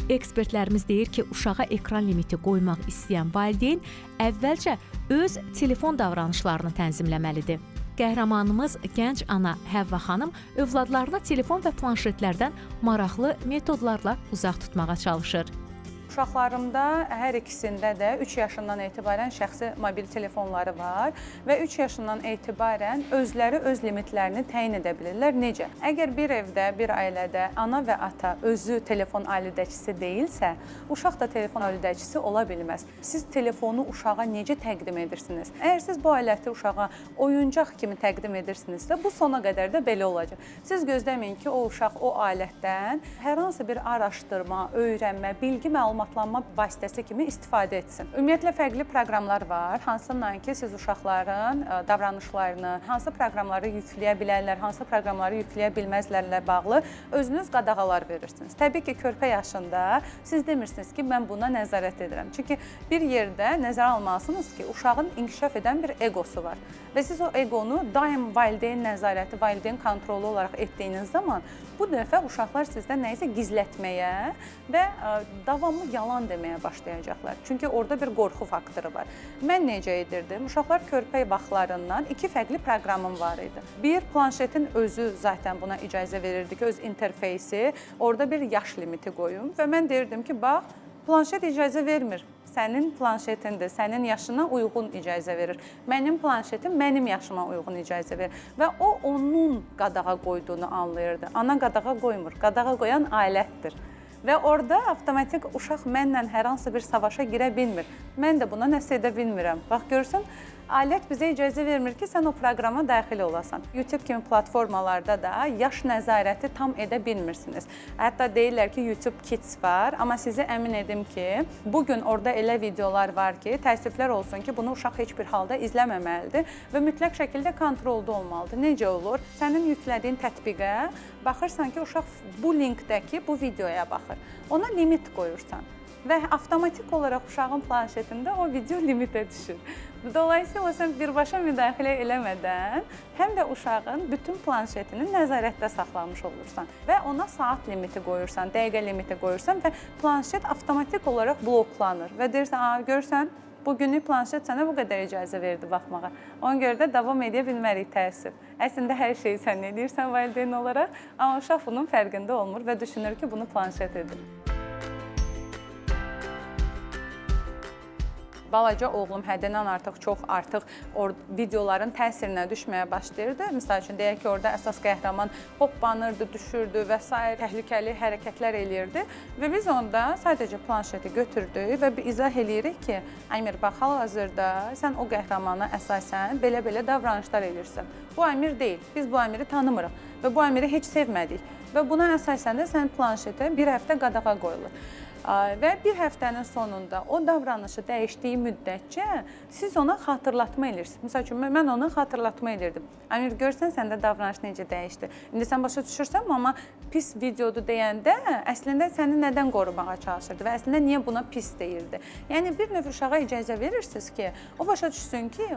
Ekspertlərimiz deyir ki, uşağa ekran limiti qoymaq istəyən valideyn əvvəlcə öz telefon davranışlarını tənzimləməlidir. Qəhrəmanımız gənc ana Həvva xanım övladlarına telefon və planşetlərdən maraqlı metodlarla uzaq tutmağa çalışır. Uşaqlarımda hər ikisində də 3 yaşından etibarən şəxsi mobil telefonları var və 3 yaşından etibarən özləri öz limitlərini təyin edə bilirlər. Necə? Əgər bir evdə, bir ailədə ana və ata özü telefon aludəçisi deyilsə, uşaq da telefon aludəçisi ola bilməz. Siz telefonu uşağa necə təqdim edirsiniz? Əgər siz bu aləti uşağa oyuncaq kimi təqdim edirsinizsə, bu sona qədər də belə olacaq. Siz gözləməyin ki, o uşaq o alətdən hər hansı bir araşdırma, öyrənmə, bilgi məlumatlanma vasitəsi kimi istifadə etsin. Ümumiyyətlə fərqli proqramlar var, hansınla ki, siz uşaqların davranışlarını, hansı proqramları yükləyə bilərlər, hansı proqramları yükləyə bilməzlərlə bağlı özünüz qadağalar verirsiniz. Təbii ki, körpə yaşında siz demirsiniz ki, mən buna nəzarət edirəm. Çünki bir yerdə nəzərə almalısınız ki, uşağın inkişaf edən bir egosu var və siz o egonu daim valideyn nəzarəti, valideyn kontrolu olaraq etdiyiniz zaman bu dəfə uşaqlar sizdən nəyisə gizlətməyə və davamlı yalan deməyə başlayacaqlar. Çünki orada bir qorxu faktoru var. Mən necə edirdim? Uşaqlar körpə vaxtlarından 2 fərqli proqramım var idi. Bir, planşetin özü zaten buna icazə verirdi ki, öz interfeysi, orada bir yaş limiti qoyum və mən deyirdim ki, bax, planşet icazə vermir. Sənin planşetindir, sənin yaşına uyğun icazə verir. Mənim planşetim mənim yaşıma uyğun icazə verir. Və o, onun qadağa qoyduğunu anlayırdı. Ana qadağa qoymur, qadağa qoyan alətdir. Və orada avtomatik uşaq mənlə hər hansı bir savaşa girə bilmir. Mən də buna nəsə edə bilmirəm. Bax, görürsən, alət bizə icazə vermir ki, sən o proqrama daxil olasan. YouTube kimi platformalarda da yaş nəzarəti tam edə bilmirsiniz. Hətta deyirlər ki, YouTube Kids var, amma sizi əmin edim ki, bugün orada elə videolar var ki, təəssüflər olsun ki, bunu uşaq heç bir halda izləməməlidir və mütləq şəkildə kontrolda olmalıdır. Necə olur? Sənin yüklədiyin tətbiqə baxırsan ki, uşaq bu linkdəki bu videoya baxır. Ona limit qoyursan və avtomatik olaraq uşağın planşetində o video limitə düşür. Dolayısıyla sən birbaşa müdaxilə eləmədən həm də uşağın bütün planşetini nəzarətdə saxlamış olursan və ona saat limiti qoyursan, dəqiqə limiti qoyursan və planşet avtomatik olaraq bloklanır və deyirsən, görürsən, bugünlük planşet sənə bu qədər icazə verdi baxmağa. Ona görə də davam edə bilmərik, təəssüf. Əslində hər şeyi sən edirsən valideyn olaraq, amma uşaq bunun fərqində olmur və düşünür ki, bunu planşet edir. Balaca oğlum həddindən artıq videoların təsirinə düşməyə başlayırdı. Misal üçün, deyək ki, orada əsas qəhrəman hoppanırdı, düşürdü və s. təhlükəli hərəkətlər eləyirdi. Və biz onda sadəcə planşeti götürdük və bir izah eləyirik ki, Əmir, bax, hal-hazırda sən o qəhrəmana əsasən belə-belə davranışlar edirsən. Bu Əmir deyil, biz bu Əmiri tanımırıq və bu Əmiri heç sevmədik. Və buna əsasən də sən planşetə bir həftə qadağa qoyulur. Və bir həftənin sonunda o davranışı dəyişdiyi müddətcə siz ona xatırlatma edirsiniz. Misal üçün, mən ona xatırlatma edirdim. Əmir, görsən səndə davranış necə dəyişdi? İndi sən başa düşürsən, amma pis videodur deyəndə əslində səni nədən qorumağa çalışırdı və əslində niyə buna pis deyirdi? Yəni, bir növ uşağa icazə verirsiniz ki, o başa düşsün ki,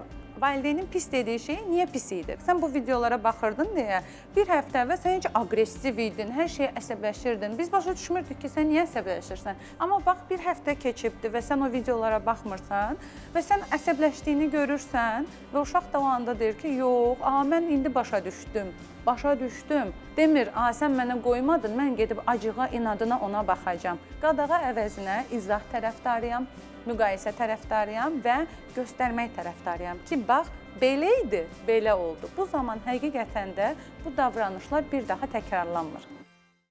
valideynin pis dediyi şey niyə pis idi? Sən bu videolara baxırdın deyə, bir həftə əvvəl sən heç aqressiv idin, hər şeyə əsəbləşirdin. Biz başa düşmürdük ki, sən niyə əsəbləşirsən? Amma bax, bir həftə keçibdir və sən o videolara baxmırsan və sən əsəbləşdiyini görürsən və uşaq da o anda deyir ki, yox, mən indi başa düşdüm. Demir, sən mənə qoymadın, mən gedib acığa, inadına ona baxacam. Qadağa əvəzinə izah tərəfdarıyam, müqayisə tərəfdarıyam və göstərmək tərəfdarıyam ki, bax, belə idi, belə oldu. Bu zaman həqiqətən də bu davranışlar bir daha təkrarlanmır.